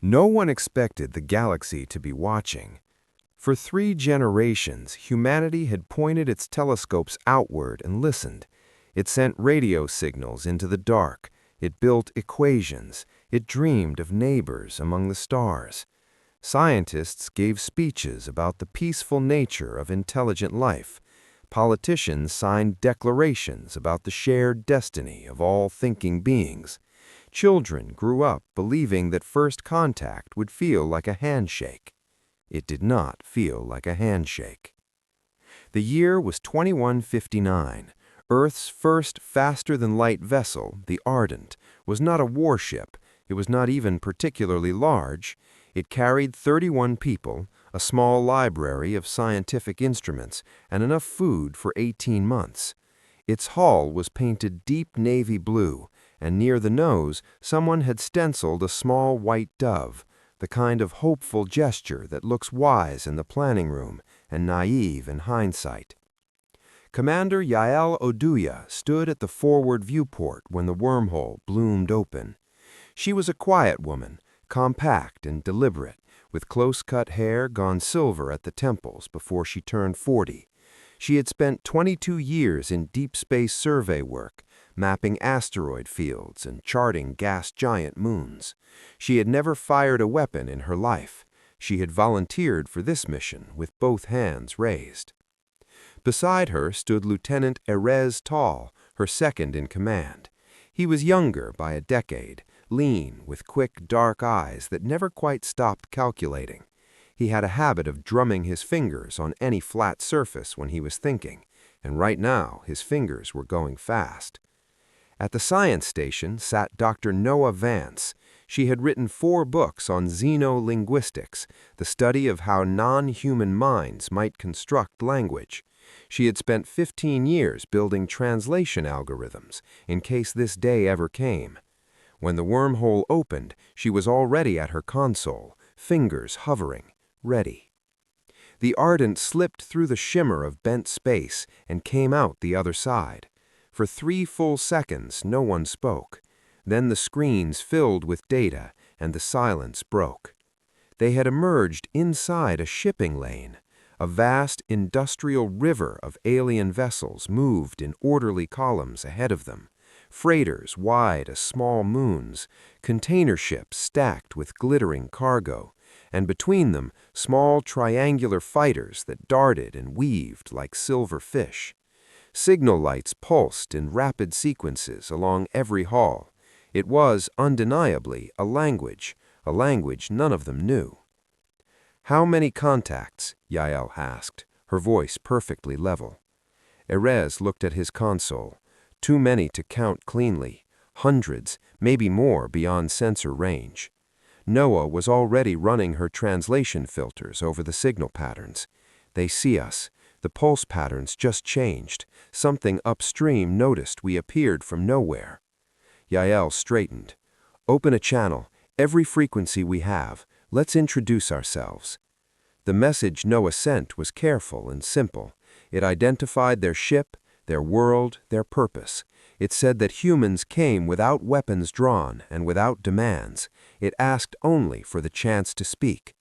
No one expected the galaxy to be watching. For 3 generations, humanity had pointed its telescopes outward and listened. It sent radio signals into the dark. It built equations. It dreamed of neighbors among the stars. Scientists gave speeches about the peaceful nature of intelligent life. Politicians signed declarations about the shared destiny of all thinking beings. Children grew up believing that first contact would feel like a handshake. It did not feel like a handshake. The year was 2159. Earth's first faster-than-light vessel, the Ardent, was not a warship. It was not even particularly large. It carried 31 people, a small library of scientific instruments, and enough food for 18 months. Its hull was painted deep navy blue, and near the nose someone had stenciled a small white dove, the kind of hopeful gesture that looks wise in the planning room and naive in hindsight. Commander Yael Oduya stood at the forward viewport when the wormhole bloomed open. She was a quiet woman, compact and deliberate, with close-cut hair gone silver at the temples before she turned 40. She had spent 22 years in deep space survey work, mapping asteroid fields and charting gas giant moons. She had never fired a weapon in her life. She had volunteered for this mission with both hands raised. Beside her stood Lieutenant Erez Tall, her second in command. He was younger by a decade, lean, with quick, dark eyes that never quite stopped calculating. He had a habit of drumming his fingers on any flat surface when he was thinking, and right now his fingers were going fast. At the science station sat Dr. Noah Vance. She had written 4 books on xenolinguistics, the study of how non-human minds might construct language. She had spent 15 years building translation algorithms, in case this day ever came. When the wormhole opened, she was already at her console, fingers hovering, ready. The Ardent slipped through the shimmer of bent space and came out the other side. For 3 full seconds, no one spoke. Then the screens filled with data, and the silence broke. They had emerged inside a shipping lane. A vast industrial river of alien vessels moved in orderly columns ahead of them. Freighters wide as small moons, container ships stacked with glittering cargo, and between them small triangular fighters that darted and weaved like silver fish. Signal lights pulsed in rapid sequences along every hull. It was undeniably a language none of them knew. "How many contacts?" Yael asked, her voice perfectly level. Erez looked at his console. Too many to count cleanly. Hundreds, maybe more beyond sensor range. Noah was already running her translation filters over the signal patterns. "They see us. The pulse patterns just changed. Something upstream noticed we appeared from nowhere." Yael straightened. "Open a channel. Every frequency we have. Let's introduce ourselves." The message Noah sent was careful and simple. It identified their ship, their world, their purpose. It said that humans came without weapons drawn and without demands. It asked only for the chance to speak.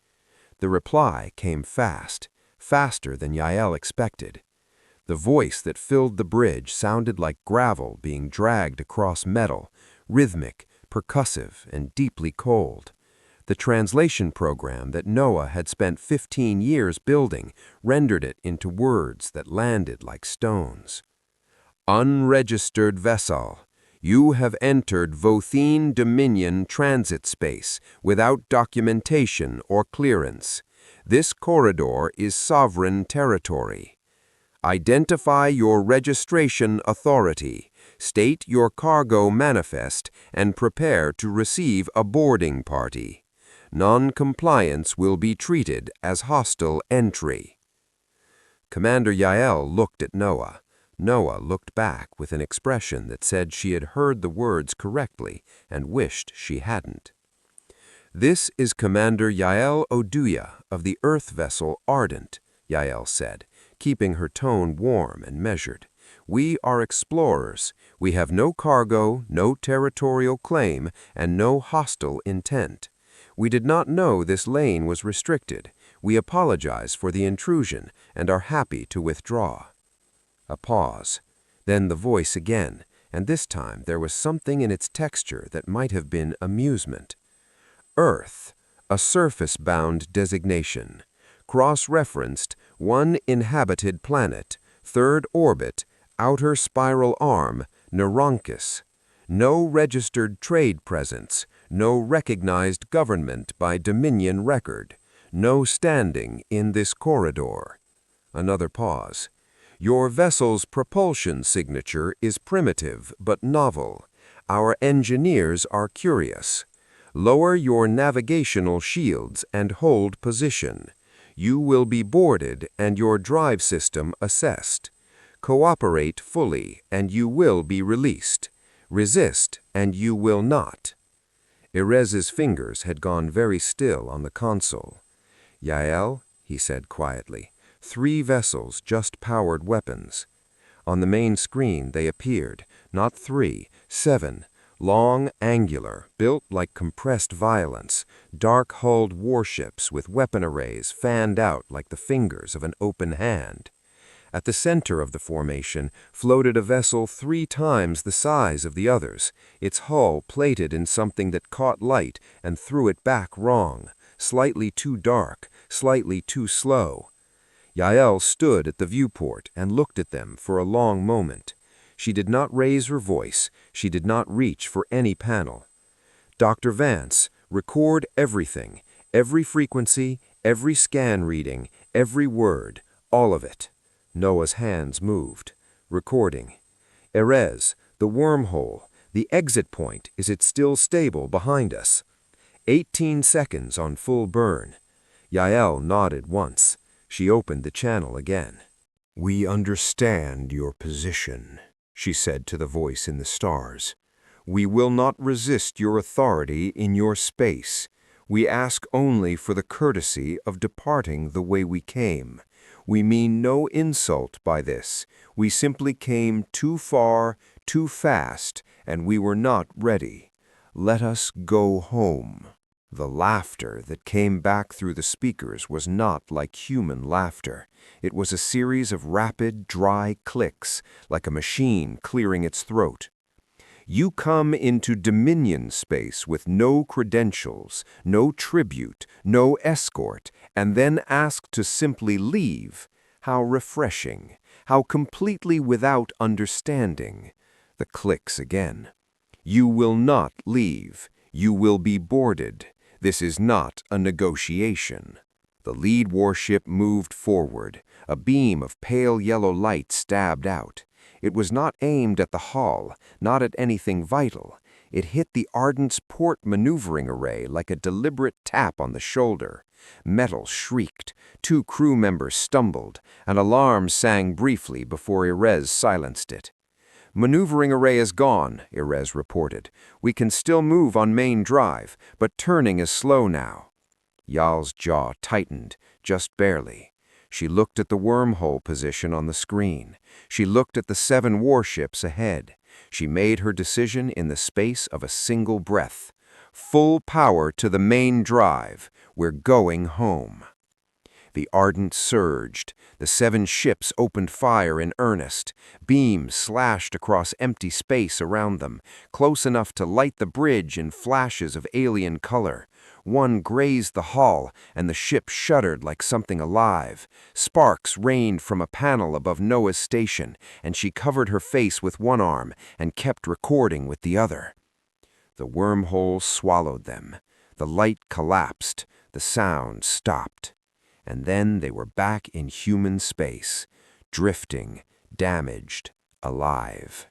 The reply came fast, faster than Yael expected. The voice that filled the bridge sounded like gravel being dragged across metal, rhythmic, percussive, and deeply cold. The translation program that Noah had spent 15 years building rendered it into words that landed like stones. "Unregistered vessel. You have entered Votheen Dominion transit space without documentation or clearance. This corridor is sovereign territory. Identify your registration authority, state your cargo manifest, and prepare to receive a boarding party. Non-compliance will be treated as hostile entry." Commander Yael looked at Noah. Noah looked back with an expression that said she had heard the words correctly and wished she hadn't. "This is Commander Yael Oduya of the Earth vessel Ardent," Yael said, keeping her tone warm and measured. "We are explorers. We have no cargo, no territorial claim, and no hostile intent. We did not know this lane was restricted. We apologize for the intrusion and are happy to withdraw." A pause. Then the voice again, and this time there was something in its texture that might have been amusement. "Earth, a surface-bound designation. Cross-referenced, one inhabited planet, third orbit, outer spiral arm, Narankus. No registered trade presence, no recognized government by Dominion record, no standing in this corridor." Another pause. "Your vessel's propulsion signature is primitive but novel. Our engineers are curious. Lower your navigational shields and hold position. You will be boarded and your drive system assessed. Cooperate fully and you will be released. Resist and you will not." Erez's fingers had gone very still on the console. "Yael," he said quietly, "3 vessels just powered weapons." On the main screen they appeared, not 3, 7, long, angular, built like compressed violence, dark-hulled warships with weapon arrays fanned out like the fingers of an open hand. At the center of the formation floated a vessel 3 times the size of the others, its hull plated in something that caught light and threw it back wrong, slightly too dark, slightly too slow. Yael stood at the viewport and looked at them for a long moment. She did not raise her voice, she did not reach for any panel. "Dr. Vance, record everything, every frequency, every scan reading, every word, all of it." Noah's hands moved. "Recording. Erez, the wormhole, the exit point, is it still stable behind us? 18 seconds on full burn." Yael nodded once. She opened the channel again. "We understand your position," she said to the voice in the stars. "We will not resist your authority in your space. We ask only for the courtesy of departing the way we came. We mean no insult by this. We simply came too far, too fast, and we were not ready. Let us go home." The laughter that came back through the speakers was not like human laughter. It was a series of rapid, dry clicks, like a machine clearing its throat. "You come into Dominion space with no credentials, no tribute, no escort, and then ask to simply leave. How refreshing, how completely without understanding." The clicks again. "You will not leave. You will be boarded. This is not a negotiation." The lead warship moved forward. A beam of pale yellow light stabbed out. It was not aimed at the hull, not at anything vital. It hit the Ardent's port maneuvering array like a deliberate tap on the shoulder. Metal shrieked. 2 crew members stumbled. An alarm sang briefly before Erez silenced it. "Maneuvering array is gone," Erez reported. "We can still move on main drive, but turning is slow now." Yael's jaw tightened, just barely. She looked at the wormhole position on the screen. She looked at the 7 warships ahead. She made her decision in the space of a single breath. "Full power to the main drive. We're going home." The Ardent surged. The 7 ships opened fire in earnest. Beams slashed across empty space around them, close enough to light the bridge in flashes of alien color. One grazed the hull, and the ship shuddered like something alive. Sparks rained from a panel above Noah's station, and she covered her face with one arm and kept recording with the other. The wormhole swallowed them. The light collapsed. The sound stopped. And then they were back in human space, drifting, damaged, alive.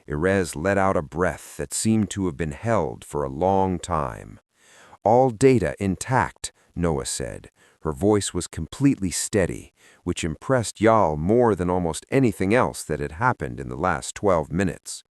Erez let out a breath that seemed to have been held for a long time. "All data intact," Noah said. Her voice was completely steady, which impressed Yael more than almost anything else that had happened in the last 12 minutes.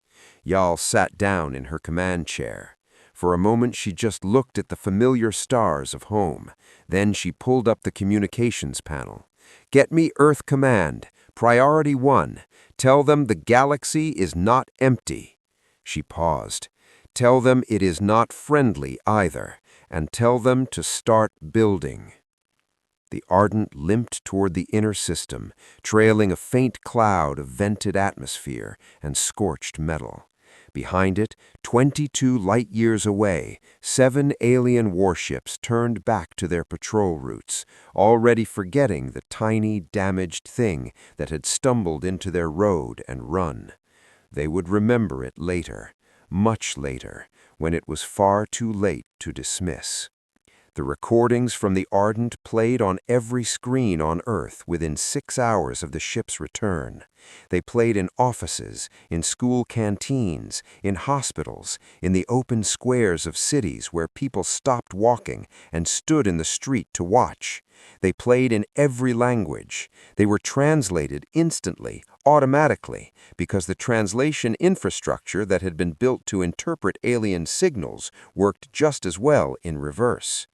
Yael sat down in her command chair. For a moment she just looked at the familiar stars of home. Then she pulled up the communications panel. "Get me Earth Command. Priority 1. Tell them the galaxy is not empty." She paused. "Tell them it is not friendly either. and tell them to start building." The Ardent limped toward the inner system, trailing a faint cloud of vented atmosphere and scorched metal. Behind it, 22 light-years away, 7 alien warships turned back to their patrol routes, already forgetting the tiny, damaged thing that had stumbled into their road and run. They would remember it later, much later, when it was far too late to dismiss. The recordings from the Ardent played on every screen on Earth within 6 hours of the ship's return. They played in offices, in school canteens, in hospitals, in the open squares of cities where people stopped walking and stood in the street to watch. They played in every language. They were translated instantly, automatically, because the translation infrastructure that had been built to interpret alien signals worked just as well in reverse.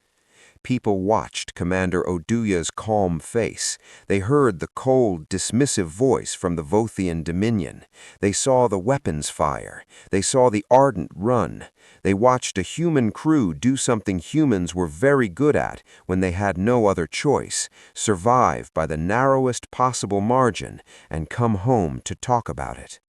People watched Commander Oduya's calm face. They heard the cold, dismissive voice from the Votheen Dominion. They saw the weapons fire. They saw the Ardent run. They watched a human crew do something humans were very good at when they had no other choice, survive by the narrowest possible margin, and come home to talk about it.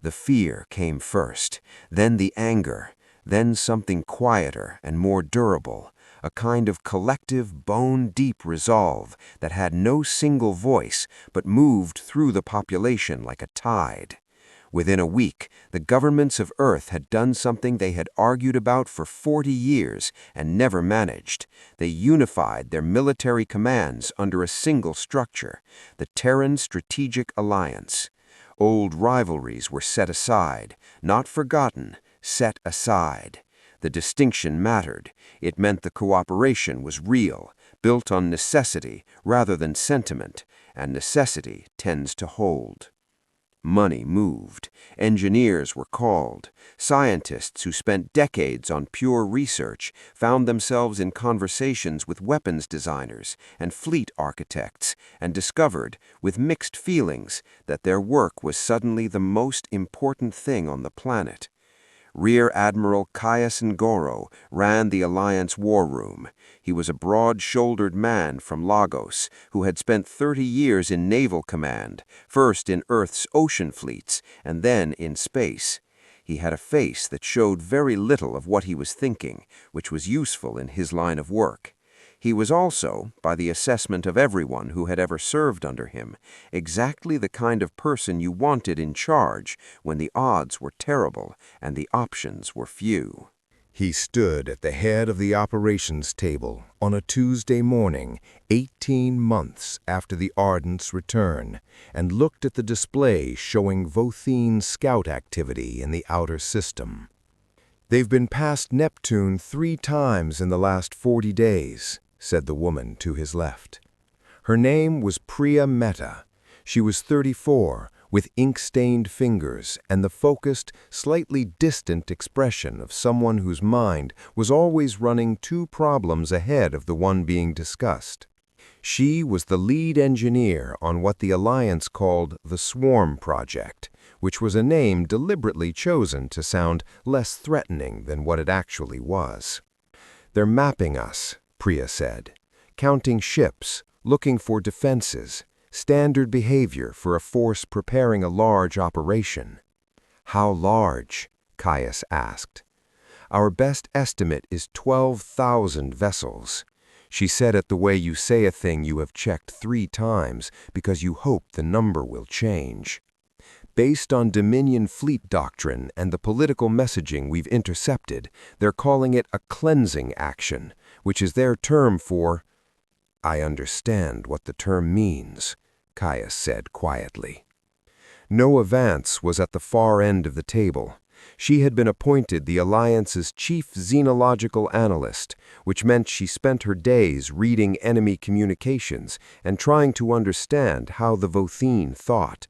The fear came first, then the anger, then something quieter and more durable, a kind of collective, bone-deep resolve that had no single voice but moved through the population like a tide. Within a week, the governments of Earth had done something they had argued about for 40 years and never managed. They unified their military commands under a single structure, the Terran Strategic Alliance. Old rivalries were set aside, not forgotten, set aside. The distinction mattered. It meant the cooperation was real, built on necessity rather than sentiment, and necessity tends to hold. Money moved. Engineers were called. Scientists who spent decades on pure research found themselves in conversations with weapons designers and fleet architects and discovered, with mixed feelings, that their work was suddenly the most important thing on the planet. Rear Admiral Caius Ngoro ran the Alliance War Room. He was a broad-shouldered man from Lagos who had spent 30 years in naval command, first in Earth's ocean fleets and then in space. He had a face that showed very little of what he was thinking, which was useful in his line of work. He was also, by the assessment of everyone who had ever served under him, exactly the kind of person you wanted in charge when the odds were terrible and the options were few. He stood at the head of the operations table on a Tuesday morning, 18 months after the Ardent's return, and looked at the display showing Votheen scout activity in the outer system. "They've been past Neptune 3 times in the last 40 days, said the woman to his left. Her name was Priya Mehta. She was 34, with ink-stained fingers and the focused, slightly distant expression of someone whose mind was always running 2 problems ahead of the one being discussed. She was the lead engineer on what the Alliance called the Swarm Project, which was a name deliberately chosen to sound less threatening than what it actually was. "They're mapping us," Priya said, "counting ships, looking for defenses, standard behavior for a force preparing a large operation." "How large?" Caius asked. "Our best estimate is 12,000 vessels." She said it the way you say a thing you have checked 3 times because you hope the number will change. "Based on Dominion fleet doctrine and the political messaging we've intercepted, they're calling it a cleansing action, which is their term for—" "I understand what the term means," Caius said quietly. Noah Vance was at the far end of the table. She had been appointed the Alliance's chief xenological analyst, which meant she spent her days reading enemy communications and trying to understand how the Votheen thought.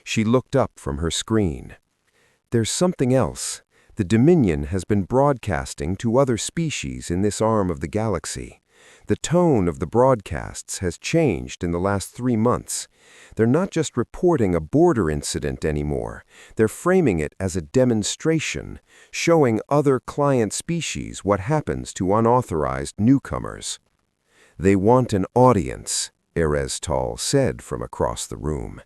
She looked up from her screen. "There's something else. The Dominion has been broadcasting to other species in this arm of the galaxy. The tone of the broadcasts has changed in the last 3 months. They're not just reporting a border incident anymore. They're framing it as a demonstration, showing other client species what happens to unauthorized newcomers. They want an audience, Ereztal said from across the room.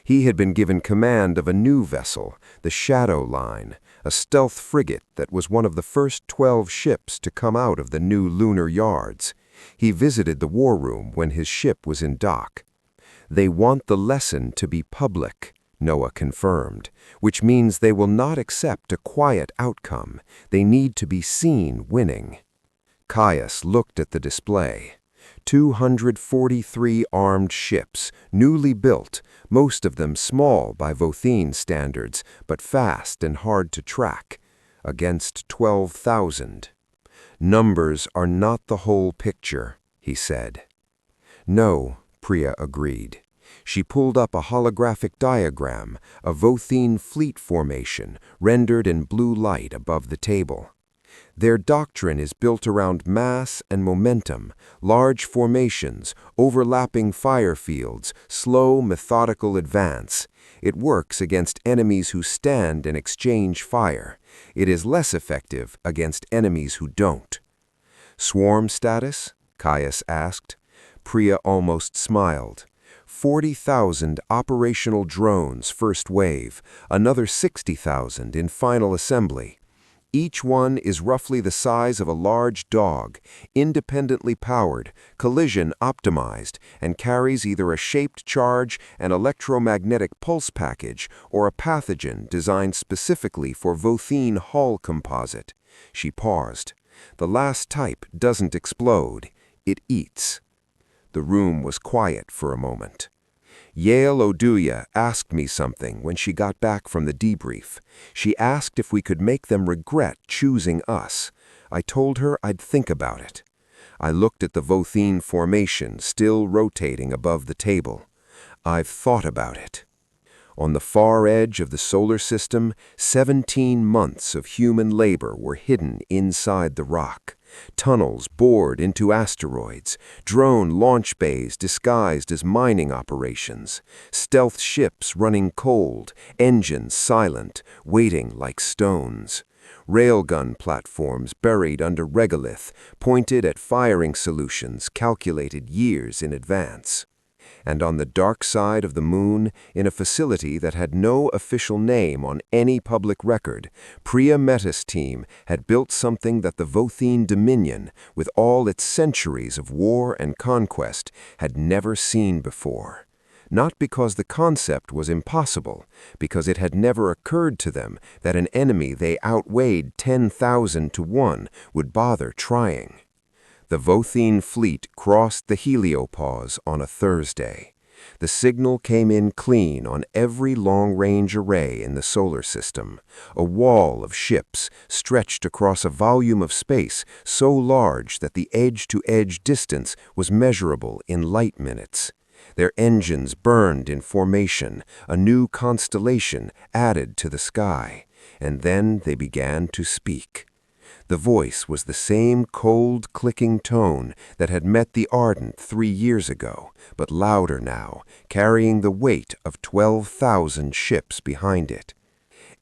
He had been given command of a new vessel, the Shadow Line, a stealth frigate that was one of the first 12 ships to come out of the new lunar yards. He visited the war room when his ship was in dock. They want the lesson to be public, Noah confirmed, which means they will not accept a quiet outcome. They need to be seen winning. Caius looked at the display. 243 armed ships, newly built, most of them small by Votheen standards, but fast and hard to track, against 12,000. Numbers are not the whole picture, he said. No, Priya agreed. She pulled up a holographic diagram, a Votheen fleet formation, rendered in blue light above the table. Their doctrine is built around mass and momentum, large formations, overlapping fire fields, slow, methodical advance. It works against enemies who stand and exchange fire. It is less effective against enemies who don't. Swarm status? Caius asked. Priya almost smiled. 40,000 operational drones first wave, another 60,000 in final assembly. Each one is roughly the size of a large dog, independently powered, collision optimized, and carries either a shaped charge, an electromagnetic pulse package, or a pathogen designed specifically for Votheen hull composite. She paused. The last type doesn't explode, it eats. The room was quiet for a moment. Yael Oduya asked me something when she got back from the debrief. She asked if we could make them regret choosing us. I told her I'd think about it. I looked at the Votheen formation still rotating above the table. I've thought about it. On the far edge of the solar system, 17 months of human labor were hidden inside the rock. Tunnels bored into asteroids, drone launch bays disguised as mining operations, stealth ships running cold, engines silent, waiting like stones. Railgun platforms buried under regolith, pointed at firing solutions calculated years in advance. And on the dark side of the moon, in a facility that had no official name on any public record, Priya Mehta's team had built something that the Votheen Dominion, with all its centuries of war and conquest, had never seen before. Not because the concept was impossible, because it had never occurred to them that an enemy they outweighed 10,000 to 1 would bother trying. The Votheen fleet crossed the heliopause on a Thursday. The signal came in clean on every long-range array in the solar system, a wall of ships stretched across a volume of space so large that the edge-to-edge distance was measurable in light minutes. Their engines burned in formation, a new constellation added to the sky, and then they began to speak. The voice was the same cold, clicking tone that had met the Ardent 3 years ago, but louder now, carrying the weight of 12,000 ships behind it.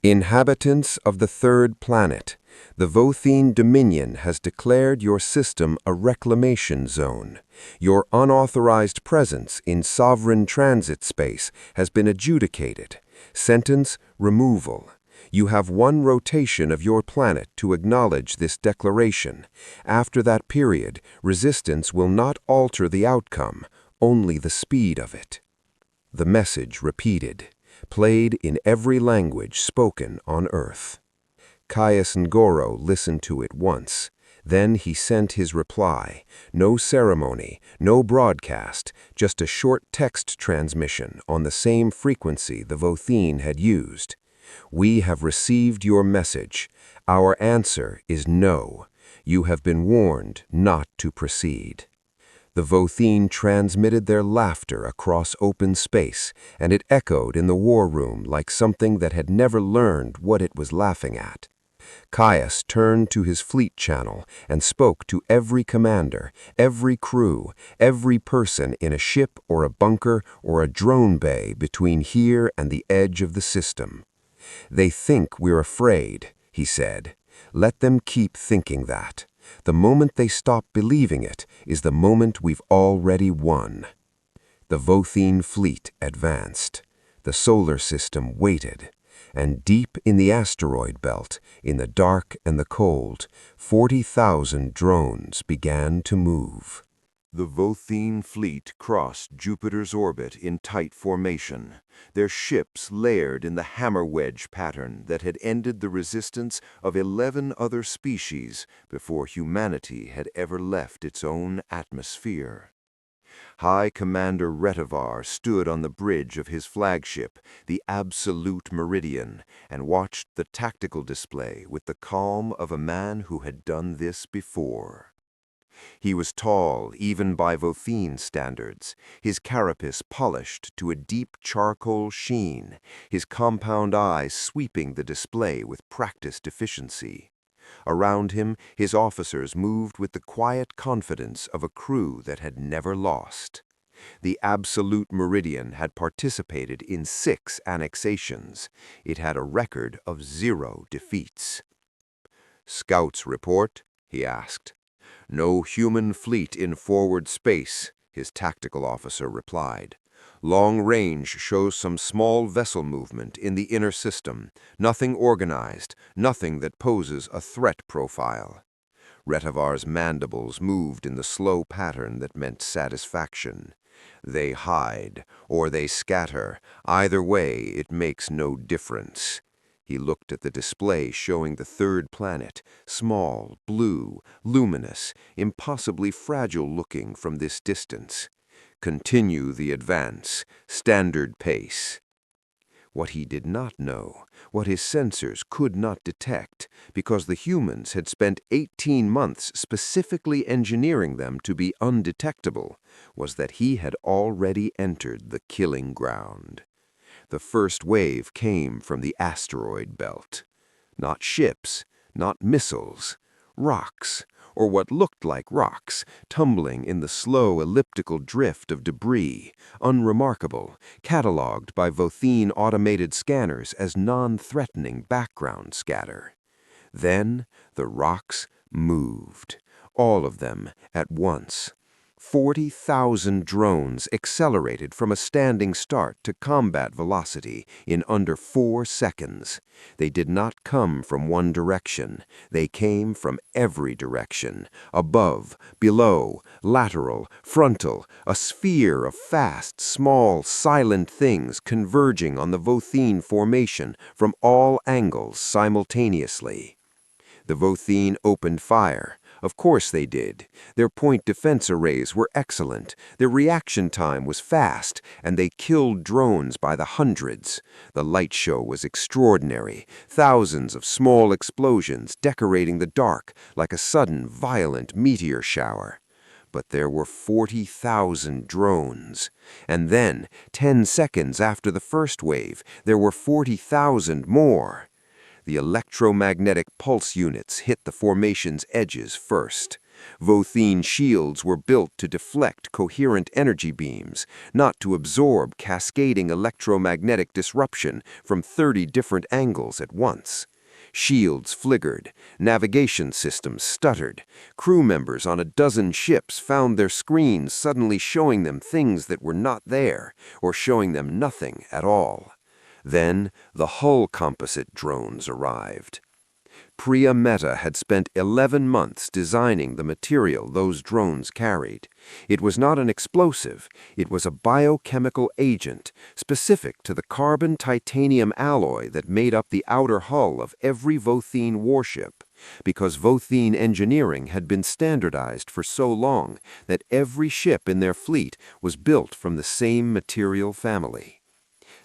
Inhabitants of the third planet, the Votheen Dominion has declared your system a reclamation zone. Your unauthorized presence in sovereign transit space has been adjudicated. Sentence: removal. You have 1 rotation of your planet to acknowledge this declaration. After that period, resistance will not alter the outcome, only the speed of it. The message repeated, played in every language spoken on Earth. Caius Ngoro listened to it once. Then he sent his reply. No ceremony, no broadcast, just a short text transmission on the same frequency the Votheen had used. We have received your message. Our answer is no. You have been warned not to proceed. The Votheen transmitted their laughter across open space, and it echoed in the war room like something that had never learned what it was laughing at. Caius turned to his fleet channel and spoke to every commander, every crew, every person in a ship or a bunker or a drone bay between here and the edge of the system. "They think we're afraid," he said. "Let them keep thinking that. The moment they stop believing it is the moment we've already won." The Votheen fleet advanced. The solar system waited. And deep in the asteroid belt, in the dark and the cold, 40,000 drones began to move. The Votheen fleet crossed Jupiter's orbit in tight formation, their ships layered in the hammer wedge pattern that had ended the resistance of 11 other species before humanity had ever left its own atmosphere. High Commander Retivar stood on the bridge of his flagship, the Absolute Meridian, and watched the tactical display with the calm of a man who had done this before. He was tall, even by Votheen standards, his carapace polished to a deep charcoal sheen, his compound eyes sweeping the display with practiced efficiency. Around him, his officers moved with the quiet confidence of a crew that had never lost. The Absolute Meridian had participated in 6 annexations. It had a record of 0 defeats. "Scouts report?" he asked. "No human fleet in forward space," his tactical officer replied. "Long range shows some small vessel movement in the inner system, nothing organized, nothing that poses a threat profile." Retivar's mandibles moved in the slow pattern that meant satisfaction. "They hide, or they scatter. Either way, it makes no difference." He looked at the display showing the third planet, small, blue, luminous, impossibly fragile-looking from this distance. "Continue the advance, standard pace." What he did not know, what his sensors could not detect, because the humans had spent 18 months specifically engineering them to be undetectable, was that he had already entered the killing ground. The first wave came from the asteroid belt. Not ships, not missiles, rocks, or what looked like rocks, tumbling in the slow elliptical drift of debris, unremarkable, catalogued by Votheen automated scanners as non-threatening background scatter. Then the rocks moved, all of them at once. 40,000 drones accelerated from a standing start to combat velocity in under 4 seconds. They did not come from one direction. They came from every direction, above, below, lateral, frontal, a sphere of fast, small, silent things converging on the Votheen formation from all angles simultaneously. The Votheen opened fire. Of course they did. Their point defense arrays were excellent, their reaction time was fast, and they killed drones by the hundreds. The light show was extraordinary, thousands of small explosions decorating the dark like a sudden violent meteor shower. But there were 40,000 drones. And then, 10 seconds after the first wave, there were 40,000 more. The electromagnetic pulse units hit the formation's edges first. Votheen shields were built to deflect coherent energy beams, not to absorb cascading electromagnetic disruption from 30 different angles at once. Shields flickered, navigation systems stuttered, crew members on a dozen ships found their screens suddenly showing them things that were not there, or showing them nothing at all. Then the hull composite drones arrived. Priya Mehta had spent 11 months designing the material those drones carried. It was not an explosive, it was a biochemical agent specific to the carbon-titanium alloy that made up the outer hull of every Votheen warship, because Votheen engineering had been standardized for so long that every ship in their fleet was built from the same material family.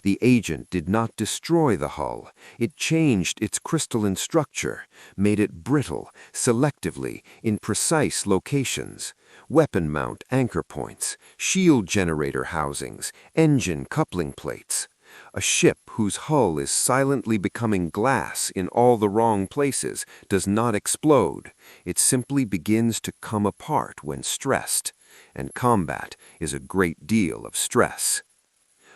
The agent did not destroy the hull. It changed its crystalline structure, made it brittle, selectively, in precise locations. Weapon mount anchor points, shield generator housings, engine coupling plates. A ship whose hull is silently becoming glass in all the wrong places does not explode. It simply begins to come apart when stressed, and combat is a great deal of stress.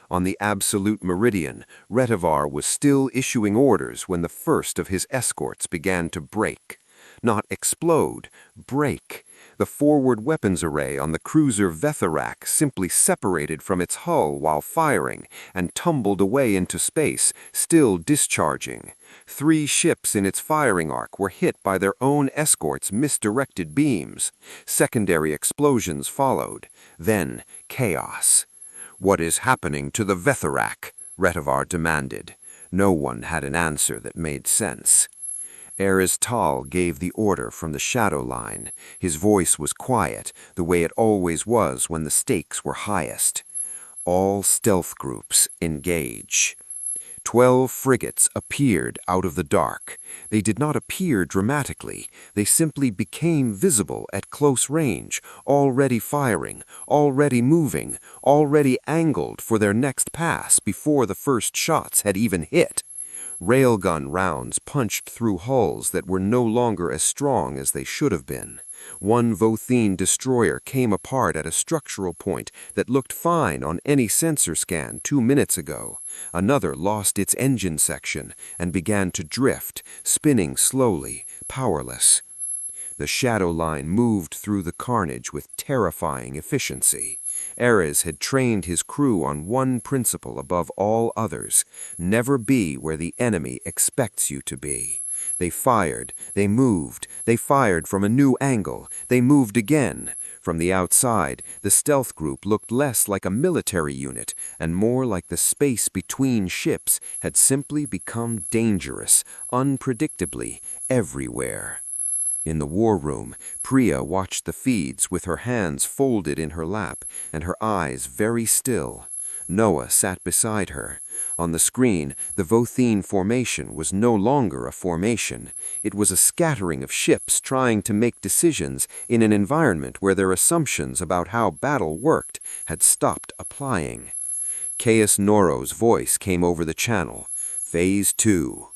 On the absolute meridian, Retivar was still issuing orders when the first of his escorts began to break. Not explode, break. The forward weapons array on the cruiser Vetharak simply separated from its hull while firing and tumbled away into space, still discharging. 3 ships in its firing arc were hit by their own escorts' misdirected beams. Secondary explosions followed. Then chaos. "What is happening to the Vetharak?" Retivar demanded. No one had an answer that made sense. Erez Tal gave the order from the shadow line. His voice was quiet, the way it always was when the stakes were highest. "All stealth groups engage." 12 frigates appeared out of the dark. They did not appear dramatically. They simply became visible at close range, already firing, already moving, already angled for their next pass before the first shots had even hit. Railgun rounds punched through hulls that were no longer as strong as they should have been. One Votheen destroyer came apart at a structural point that looked fine on any sensor scan 2 minutes ago. Another lost its engine section and began to drift, spinning slowly, powerless. The shadow line moved through the carnage with terrifying efficiency. Erez had trained his crew on one principle above all others: never be where the enemy expects you to be. They fired, they moved, they fired from a new angle, they moved again. From the outside, the stealth group looked less like a military unit and more like the space between ships had simply become dangerous, unpredictably, everywhere. In the war room, Priya watched the feeds with her hands folded in her lap and her eyes very still. Noah sat beside her. On the screen, the Votheen formation was no longer a formation. It was a scattering of ships trying to make decisions in an environment where their assumptions about how battle worked had stopped applying. Caius Noro's voice came over the channel. Phase 2.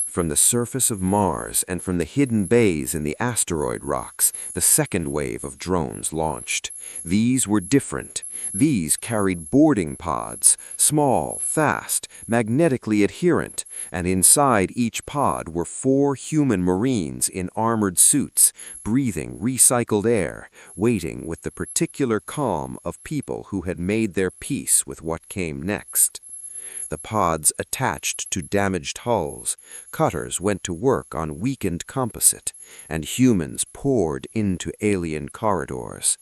From the surface of Mars and from the hidden bays in the asteroid rocks, the second wave of drones launched. These were different. These carried boarding pods, small, fast, magnetically adherent, and inside each pod were 4 human Marines in armored suits, breathing recycled air, waiting with the particular calm of people who had made their peace with what came next. The pods attached to damaged hulls, cutters went to work on weakened composite, and humans poured into alien corridors.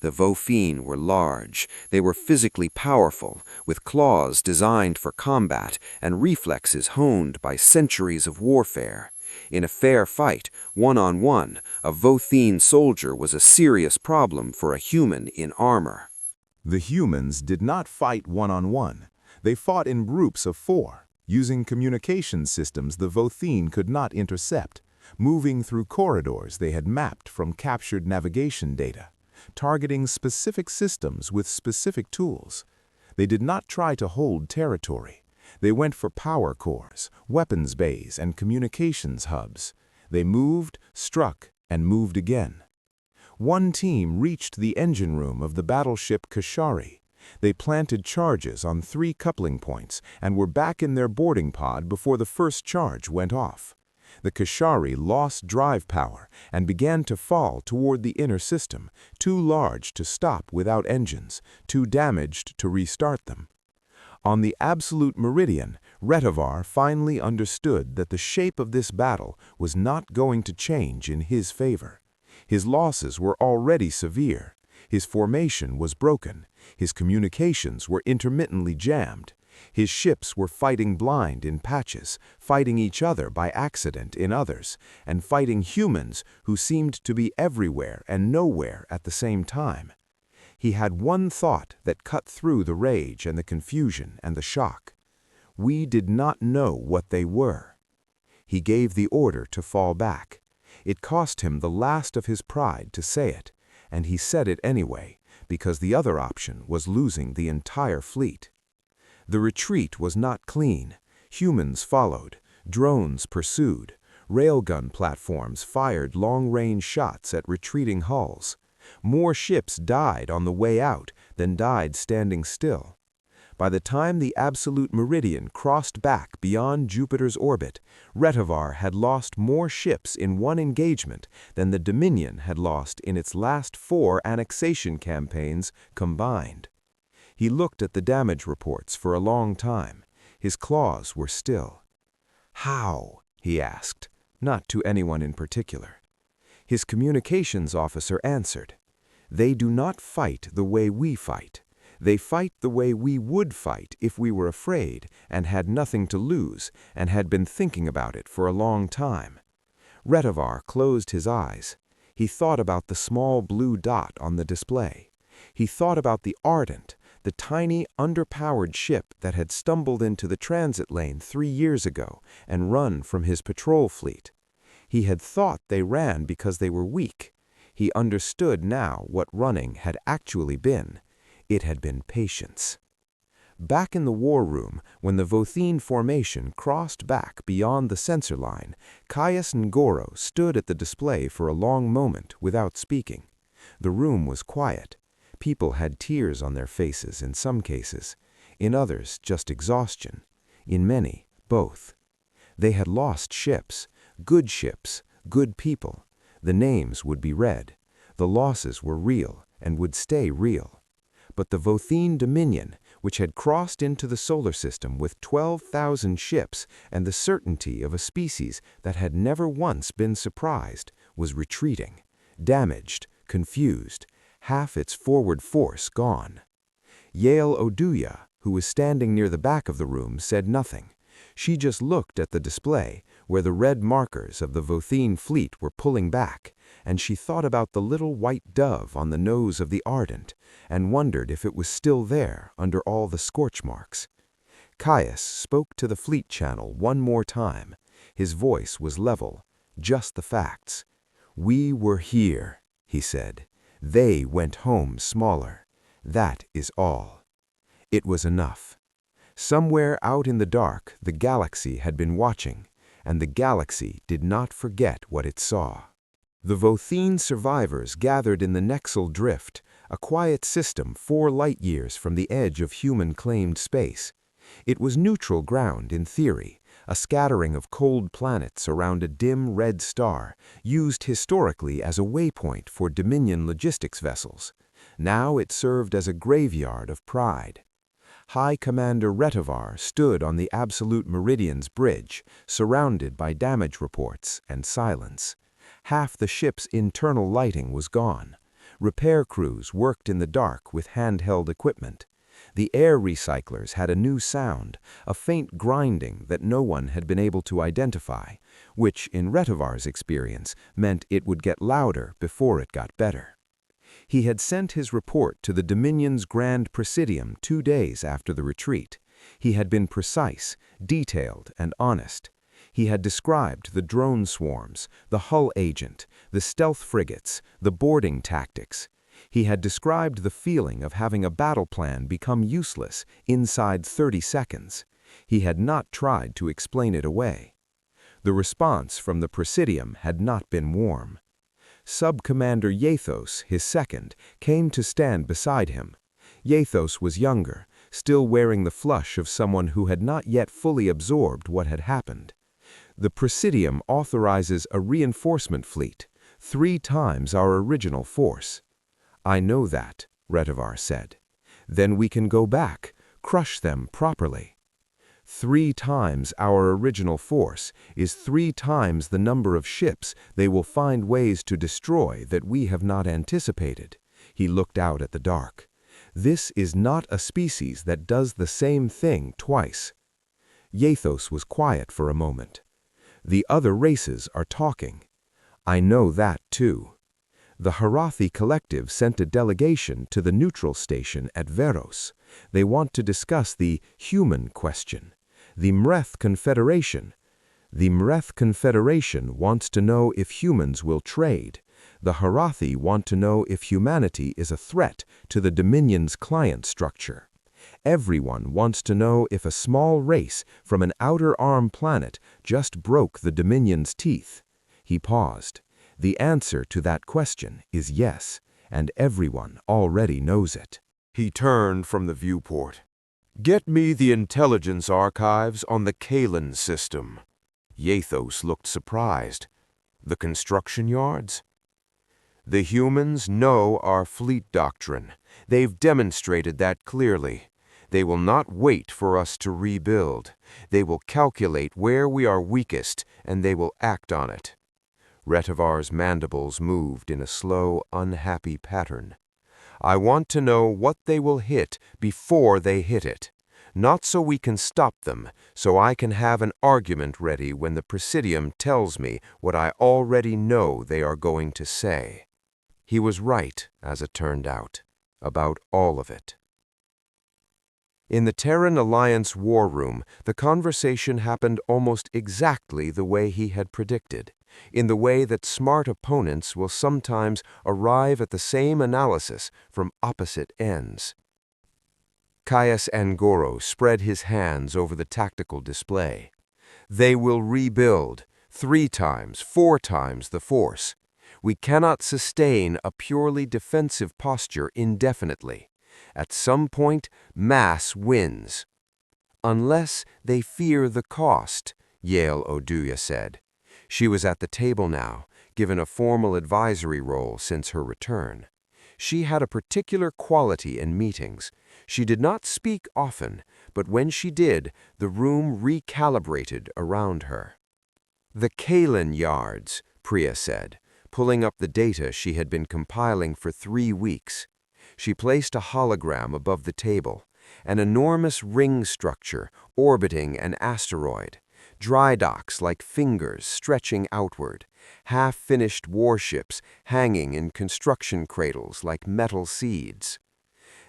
The Votheen were large. They were physically powerful, with claws designed for combat and reflexes honed by centuries of warfare. In a fair fight, one-on-one, a Votheen soldier was a serious problem for a human in armor. The humans did not fight one-on-one. They fought in groups of 4, using communication systems the Votheen could not intercept, moving through corridors they had mapped from captured navigation data, targeting specific systems with specific tools. They did not try to hold territory. They went for power cores, weapons bays, and communications hubs. They moved, struck, and moved again. One team reached the engine room of the battleship Kashari. They planted charges on 3 coupling points and were back in their boarding pod before the first charge went off. The Kashari lost drive power and began to fall toward the inner system, too large to stop without engines, too damaged to restart them. On the absolute meridian, Retivar finally understood that the shape of this battle was not going to change in his favor. His losses were already severe. His formation was broken. His communications were intermittently jammed. His ships were fighting blind in patches, fighting each other by accident in others, and fighting humans who seemed to be everywhere and nowhere at the same time. He had one thought that cut through the rage and the confusion and the shock. We did not know what they were. He gave the order to fall back. It cost him the last of his pride to say it, and he said it anyway, because the other option was losing the entire fleet. The retreat was not clean. Humans followed, drones pursued, railgun platforms fired long-range shots at retreating hulls. More ships died on the way out than died standing still. By the time the absolute meridian crossed back beyond Jupiter's orbit, Retivar had lost more ships in one engagement than the Dominion had lost in its last 4 annexation campaigns combined. He looked at the damage reports for a long time. His claws were still. "How?" he asked, not to anyone in particular. His communications officer answered, "They do not fight the way we fight. They fight the way we would fight if we were afraid and had nothing to lose and had been thinking about it for a long time." Retivar closed his eyes. He thought about the small blue dot on the display. He thought about the Ardent, the tiny, underpowered ship that had stumbled into the transit lane 3 years ago and run from his patrol fleet. He had thought they ran because they were weak. He understood now what running had actually been. It had been patience. Back in the war room, when the Votheen formation crossed back beyond the sensor line, Caius and Goro stood at the display for a long moment without speaking. The room was quiet. People had tears on their faces in some cases, in others just exhaustion, in many both. They had lost ships, good people. The names would be read. The losses were real and would stay real. But the Votheen Dominion, which had crossed into the solar system with 12,000 ships and the certainty of a species that had never once been surprised, was retreating, damaged, confused, half its forward force gone. Yale Oduya, who was standing near the back of the room, said nothing. She just looked at the display, where the red markers of the Votheen fleet were pulling back, and she thought about the little white dove on the nose of the Ardent, and wondered if it was still there under all the scorch marks. Caius spoke to the fleet channel one more time. His voice was level, just the facts. "We were here," he said. "They went home smaller. That is all." It was enough. Somewhere out in the dark, the galaxy had been watching, and the galaxy did not forget what it saw. The Votheen survivors gathered in the Nexel Drift, a quiet system 4 light-years from the edge of human-claimed space. It was neutral ground in theory, a scattering of cold planets around a dim red star, used historically as a waypoint for Dominion logistics vessels. Now it served as a graveyard of pride. High Commander Retivar stood on the Absolute Meridian's bridge, surrounded by damage reports and silence. Half the ship's internal lighting was gone. Repair crews worked in the dark with handheld equipment. The air recyclers had a new sound, a faint grinding that no one had been able to identify, which, in Retivar's experience, meant it would get louder before it got better. He had sent his report to the Dominion's Grand Presidium 2 days after the retreat. He had been precise, detailed, and honest. He had described the drone swarms, the hull agent, the stealth frigates, the boarding tactics. He had described the feeling of having a battle plan become useless inside 30 seconds. He had not tried to explain it away. The response from the Presidium had not been warm. Sub-Commander Yathos, his second, came to stand beside him. Yathos was younger, still wearing the flush of someone who had not yet fully absorbed what had happened. The Presidium authorizes a reinforcement fleet, 3 times our original force. "I know that," Retivar said. "Then we can go back, crush them properly." 3 times our original force is 3 times the number of ships they will find ways to destroy that we have not anticipated. He looked out at the dark. This is not a species that does the same thing twice. Yathos was quiet for a moment. "The other races are talking. I know that too. The Harathi Collective sent a delegation to the neutral station at Veros. They want to discuss the human question. The Mreth Confederation wants to know if humans will trade. The Harathi want to know if humanity is a threat to the Dominion's client structure. Everyone wants to know if a small race from an outer arm planet just broke the Dominion's teeth. He paused. The answer to that question is yes, and everyone already knows it. He turned from the viewport. Get me the intelligence archives on the Kalan system. Yathos looked surprised. The construction yards? The humans know our fleet doctrine. They've demonstrated that clearly. They will not wait for us to rebuild. They will calculate where we are weakest, and they will act on it. Retivar's mandibles moved in a slow, unhappy pattern. I want to know what they will hit before they hit it. Not so we can stop them, so I can have an argument ready when the Presidium tells me what I already know they are going to say. He was right, as it turned out, about all of it. In the Terran Alliance war room, the conversation happened almost exactly the way he had predicted, in the way that smart opponents will sometimes arrive at the same analysis from opposite ends. Caius Angoro spread his hands over the tactical display. They will rebuild 3 times, 4 times the force. We cannot sustain a purely defensive posture indefinitely. At some point, mass wins. Unless they fear the cost, Yale Oduya said. She was at the table now, given a formal advisory role since her return. She had a particular quality in meetings. She did not speak often, but when she did, the room recalibrated around her. The Kalan yards, Priya said, pulling up the data she had been compiling for 3 weeks. She placed a hologram above the table, an enormous ring structure orbiting an asteroid, dry docks like fingers stretching outward, half-finished warships hanging in construction cradles like metal seeds.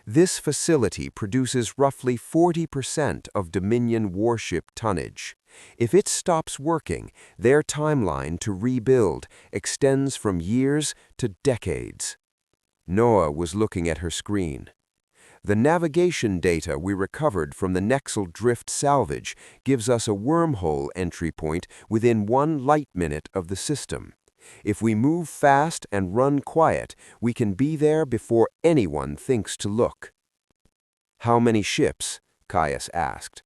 This facility produces roughly 40% of Dominion warship tonnage. If it stops working, their timeline to rebuild extends from years to decades. Noah was looking at her screen. The navigation data we recovered from the Nexel drift salvage gives us a wormhole entry point within 1 light minute of the system. If we move fast and run quiet, we can be there before anyone thinks to look. How many ships? Caius asked.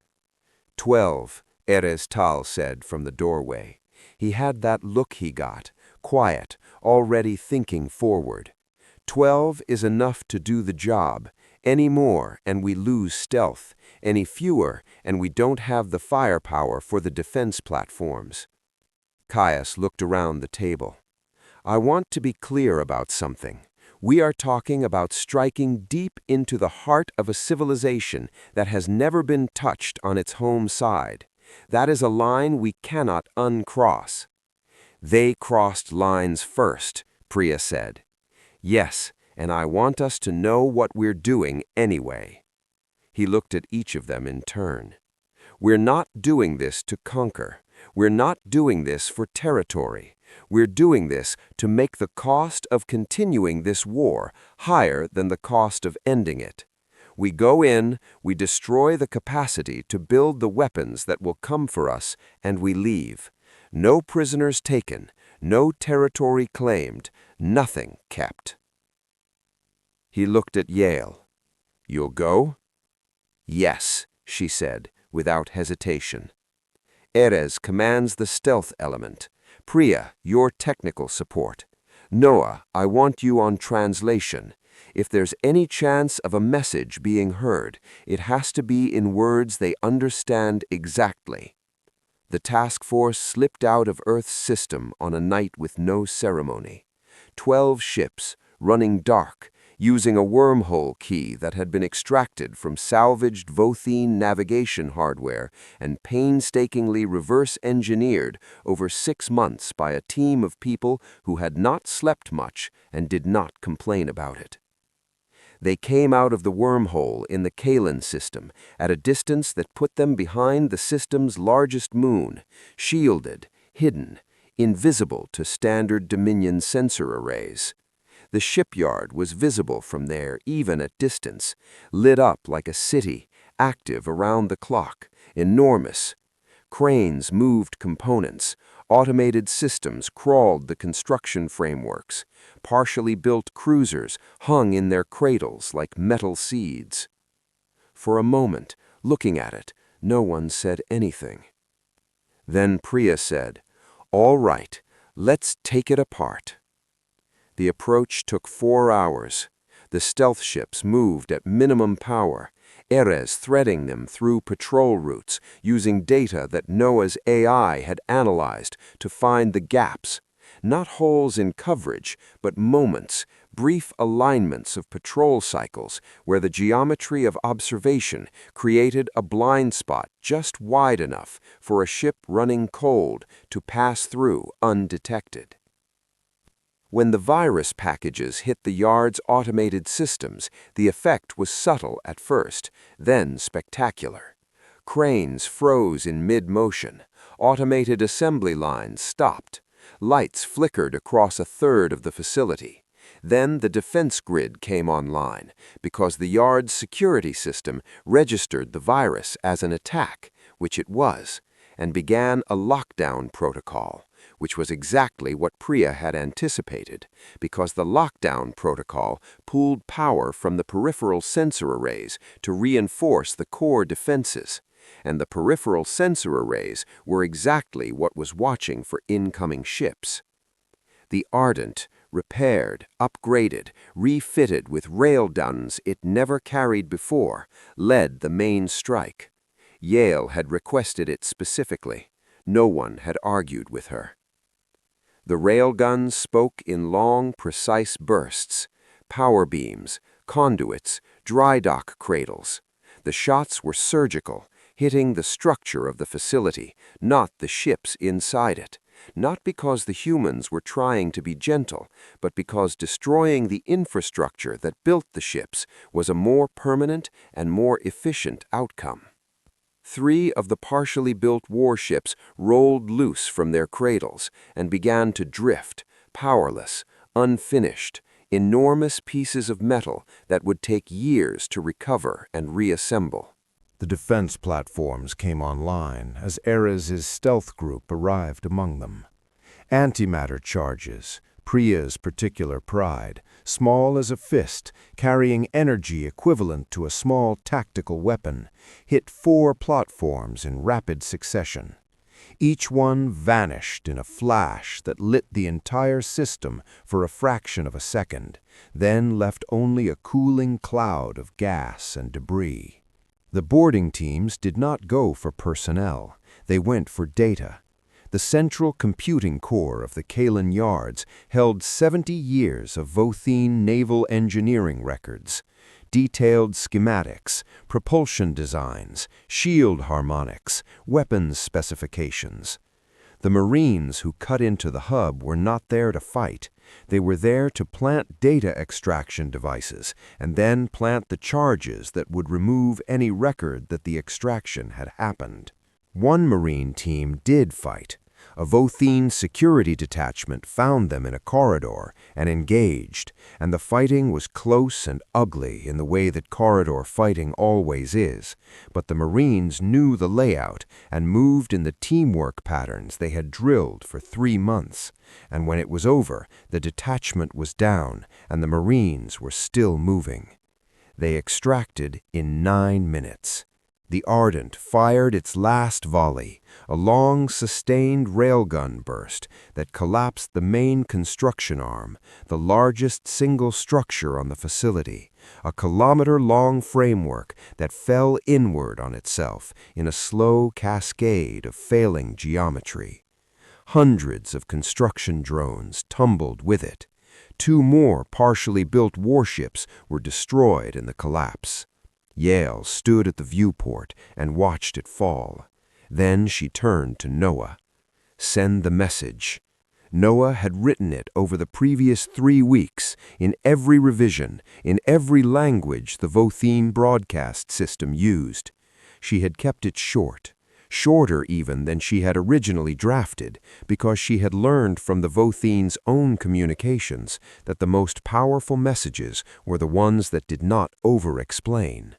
12, Erez Tal said from the doorway. He had that look he got, quiet, already thinking forward. 12 is enough to do the job. Any more, and we lose stealth. Any fewer, and we don't have the firepower for the defense platforms. Caius looked around the table. I want to be clear about something. We are talking about striking deep into the heart of a civilization that has never been touched on its home side. That is a line we cannot uncross. They crossed lines first, Priya said. Yes, and I want us to know what we're doing anyway. He looked at each of them in turn. We're not doing this to conquer. We're not doing this for territory. We're doing this to make the cost of continuing this war higher than the cost of ending it. We go in, we destroy the capacity to build the weapons that will come for us, and we leave. No prisoners taken, no territory claimed, nothing kept. He looked at Yale. You'll go? Yes, she said, without hesitation. Erez commands the stealth element. Priya, your technical support. Noah, I want you on translation. If there's any chance of a message being heard, it has to be in words they understand exactly. The task force slipped out of Earth's system on a night with no ceremony. 12 ships, running dark, using a wormhole key that had been extracted from salvaged Votheen navigation hardware and painstakingly reverse-engineered over 6 months by a team of people who had not slept much and did not complain about it. They came out of the wormhole in the Kalan system at a distance that put them behind the system's largest moon, shielded, hidden, invisible to standard Dominion sensor arrays. The shipyard was visible from there even at distance, lit up like a city, active around the clock, enormous. Cranes moved components, automated systems crawled the construction frameworks, partially built cruisers hung in their cradles like metal seeds. For a moment, looking at it, no one said anything. Then Priya said, "All right, let's take it apart." The approach took 4 hours. The stealth ships moved at minimum power, Erez threading them through patrol routes using data that Noah's AI had analyzed to find the gaps, not holes in coverage, but moments, brief alignments of patrol cycles where the geometry of observation created a blind spot just wide enough for a ship running cold to pass through undetected. When the virus packages hit the yard's automated systems, the effect was subtle at first, then spectacular. Cranes froze in mid-motion, automated assembly lines stopped, lights flickered across a third of the facility. Then the defense grid came online, because the yard's security system registered the virus as an attack, which it was, and began a lockdown protocol, which was exactly what Priya had anticipated, because the lockdown protocol pooled power from the peripheral sensor arrays to reinforce the core defenses, and the peripheral sensor arrays were exactly what was watching for incoming ships. The Ardent, repaired, upgraded, refitted with railguns it never carried before, led the main strike. Yale had requested it specifically. No one had argued with her. The railguns spoke in long, precise bursts, power beams, conduits, dry dock cradles. The shots were surgical, hitting the structure of the facility, not the ships inside it. Not because the humans were trying to be gentle, but because destroying the infrastructure that built the ships was a more permanent and more efficient outcome. 3 of the partially built warships rolled loose from their cradles and began to drift, powerless, unfinished, enormous pieces of metal that would take years to recover and reassemble. The defense platforms came online as Erez's stealth group arrived among them. Antimatter charges, Priya's particular pride, small as a fist, carrying energy equivalent to a small tactical weapon, hit 4 platforms in rapid succession. Each one vanished in a flash that lit the entire system for a fraction of a second, then left only a cooling cloud of gas and debris. The boarding teams did not go for personnel. They went for data. The central computing core of the Kalan yards held 70 years of Votheen naval engineering records, detailed schematics, propulsion designs, shield harmonics, weapons specifications. The Marines who cut into the hub were not there to fight. They were there to plant data extraction devices and then plant the charges that would remove any record that the extraction had happened. One Marine team did fight. A Votheen security detachment found them in a corridor and engaged, and the fighting was close and ugly in the way that corridor fighting always is, but the Marines knew the layout and moved in the teamwork patterns they had drilled for 3 months, and when it was over, the detachment was down and the Marines were still moving. They extracted in 9 minutes. The Ardent fired its last volley, a long, sustained railgun burst that collapsed the main construction arm, the largest single structure on the facility, a kilometer-long framework that fell inward on itself in a slow cascade of failing geometry. Hundreds of construction drones tumbled with it. 2 more partially built warships were destroyed in the collapse. Yale stood at the viewport and watched it fall. Then she turned to Noah. "Send the message." Noah had written it over the previous 3 weeks, in every revision, in every language the Votheen broadcast system used. She had kept it short, shorter even than she had originally drafted, because she had learned from the Votheen's own communications that the most powerful messages were the ones that did not over-explain.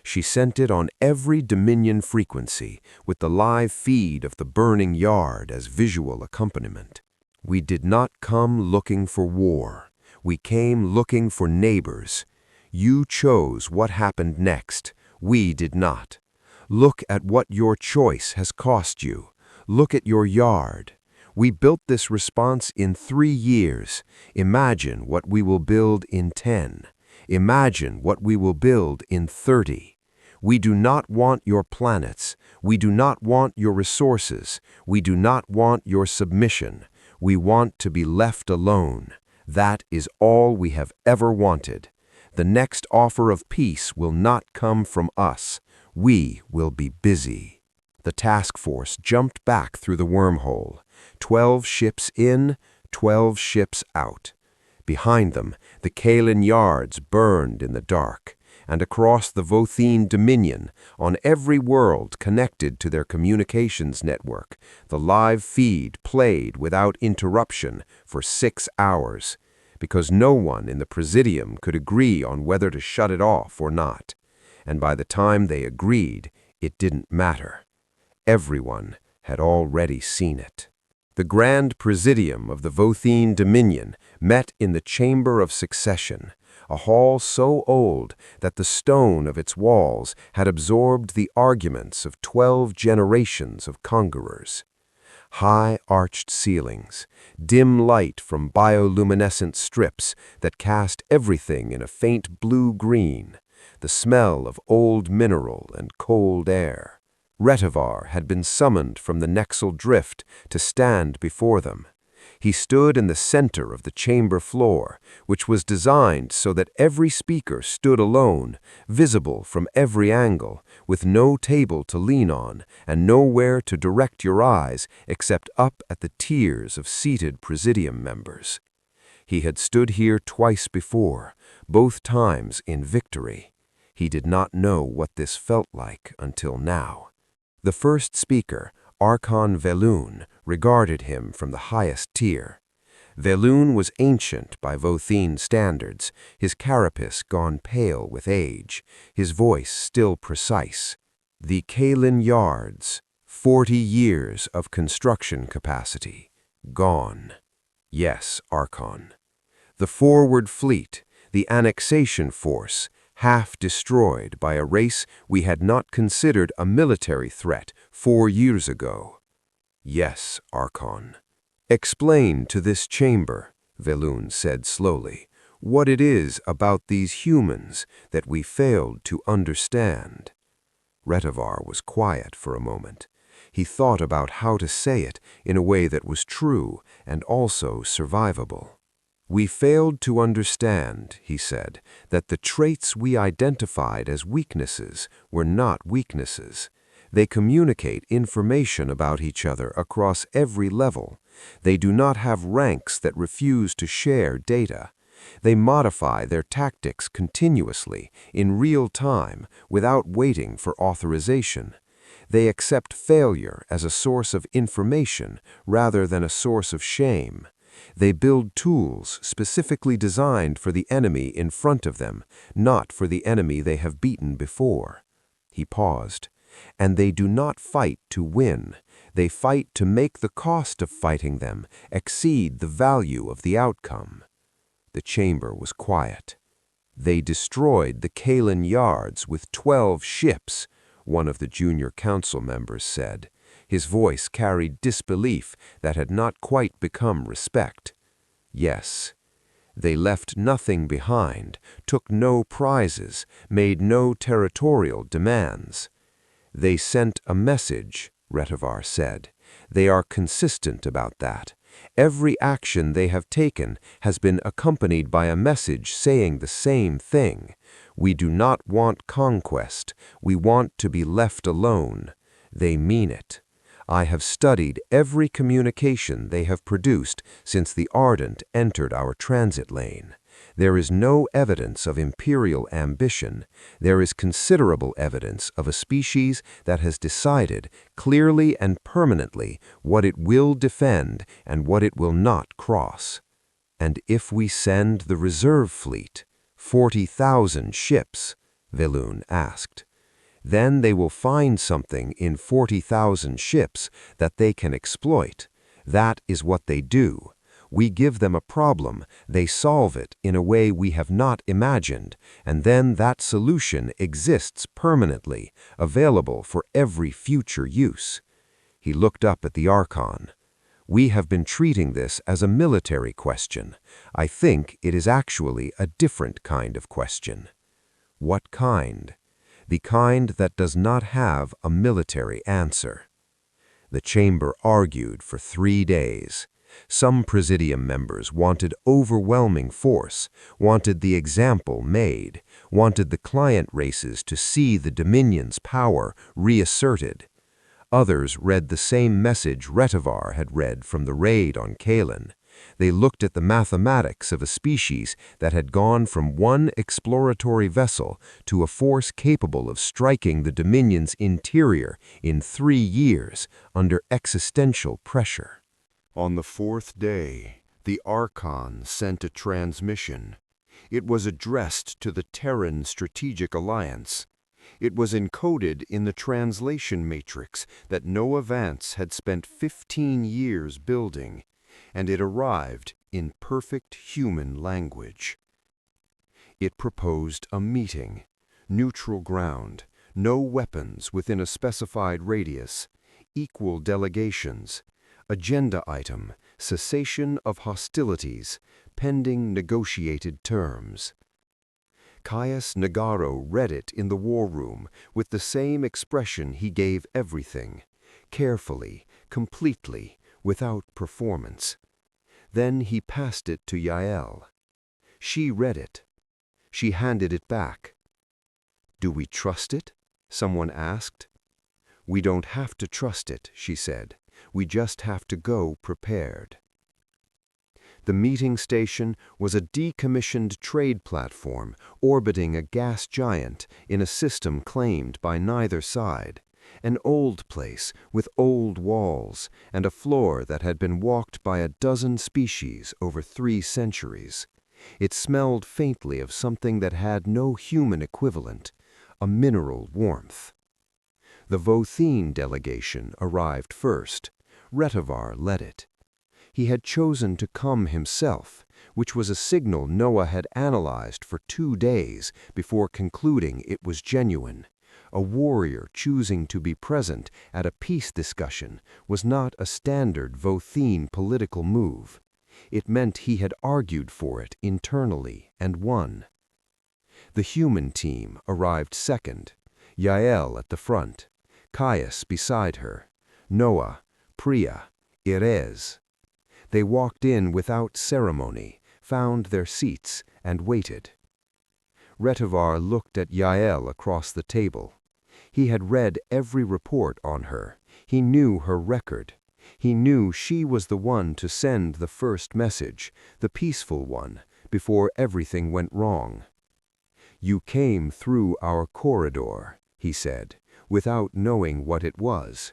She sent it on every Dominion frequency, with the live feed of the burning yard as visual accompaniment. We did not come looking for war. We came looking for neighbors. You chose what happened next. We did not. Look at what your choice has cost you. Look at your yard. We built this response in 3 years. Imagine what we will build in 10. Imagine what we will build in 30. We do not want your planets. We do not want your resources. We do not want your submission. We want to be left alone. That is all we have ever wanted. The next offer of peace will not come from us. We will be busy. The task force jumped back through the wormhole. 12 ships in, 12 ships out. Behind them, the Kalan yards burned in the dark, and across the Votheen Dominion, on every world connected to their communications network, the live feed played without interruption for 6 hours, because no one in the Presidium could agree on whether to shut it off or not. And by the time they agreed, it didn't matter. Everyone had already seen it. The Grand Presidium of the Votheen Dominion met in the Chamber of Succession, a hall so old that the stone of its walls had absorbed the arguments of 12 generations of conquerors. High arched ceilings, dim light from bioluminescent strips that cast everything in a faint blue-green, the smell of old mineral and cold air. Retivar had been summoned from the Nexel Drift to stand before them. He stood in the center of the chamber floor, which was designed so that every speaker stood alone, visible from every angle, with no table to lean on and nowhere to direct your eyes except up at the tiers of seated Presidium members. He had stood here twice before, both times in victory. He did not know what this felt like until now. The first speaker, Archon Veloon, regarded him from the highest tier. Veloon was ancient by Votheen standards, his carapace gone pale with age, his voice still precise. The Kalan yards, 40 years of construction capacity, gone. Yes, Archon. The forward fleet, the annexation force, half destroyed by a race we had not considered a military threat 4 years ago. Yes, Archon. Explain to this chamber, Veloon said slowly, what it is about these humans that we failed to understand. Retivar was quiet for a moment. He thought about how to say it in a way that was true and also survivable. We failed to understand, he said, that the traits we identified as weaknesses were not weaknesses. They communicate information about each other across every level. They do not have ranks that refuse to share data. They modify their tactics continuously, in real time, without waiting for authorization. They accept failure as a source of information rather than a source of shame. They build tools specifically designed for the enemy in front of them, not for the enemy they have beaten before. He paused. And they do not fight to win. They fight to make the cost of fighting them exceed the value of the outcome. The chamber was quiet. They destroyed the Kalan yards with 12 ships, one of the junior council members said. His voice carried disbelief that had not quite become respect. Yes. They left nothing behind, took no prizes, made no territorial demands. They sent a message, Retivar said. They are consistent about that. Every action they have taken has been accompanied by a message saying the same thing. We do not want conquest. We want to be left alone. They mean it. I have studied every communication they have produced since the Ardent entered our transit lane. There is no evidence of imperial ambition. There is considerable evidence of a species that has decided clearly and permanently what it will defend and what it will not cross. And if we send the reserve fleet, 40,000 ships, Velun asked, then they will find something in 40,000 ships that they can exploit. That is what they do. We give them a problem, they solve it in a way we have not imagined, and then that solution exists permanently, available for every future use. He looked up at the Archon. We have been treating this as a military question. I think it is actually a different kind of question. What kind? The kind that does not have a military answer. The chamber argued for 3 days. Some Presidium members wanted overwhelming force, wanted the example made, wanted the client races to see the Dominion's power reasserted. Others read the same message Retivar had read from the raid on Kalen. They looked at the mathematics of a species that had gone from one exploratory vessel to a force capable of striking the Dominion's interior in 3 years under existential pressure. On the 4th day, the Archon sent a transmission. It was addressed to the Terran Strategic Alliance. It was encoded in the translation matrix that Noah Vance had spent 15 years building, and it arrived in perfect human language. It proposed a meeting, neutral ground, no weapons within a specified radius, equal delegations, agenda item, cessation of hostilities, pending negotiated terms. Caius Nagaro read it in the war room with the same expression he gave everything, carefully, completely, without performance. Then he passed it to Yael. She read it. She handed it back. "Do we trust it?" someone asked. "We don't have to trust it," she said. "We just have to go prepared." The meeting station was a decommissioned trade platform orbiting a gas giant in a system claimed by neither side. An old place with old walls and a floor that had been walked by a dozen species over 3 centuries. It smelled faintly of something that had no human equivalent, a mineral warmth. The Votheen delegation arrived first. Retivar led it. He had chosen to come himself, which was a signal Noah had analyzed for 2 days before concluding it was genuine. A warrior choosing to be present at a peace discussion was not a standard Votheen political move. It meant he had argued for it internally and won. The human team arrived second, Yael at the front, Caius beside her, Noah, Priya, Irez. They walked in without ceremony, found their seats, and waited. Retivar looked at Yael across the table. He had read every report on her. He knew her record. He knew she was the one to send the first message, the peaceful one, before everything went wrong. "You came through our corridor," he said, without knowing what it was.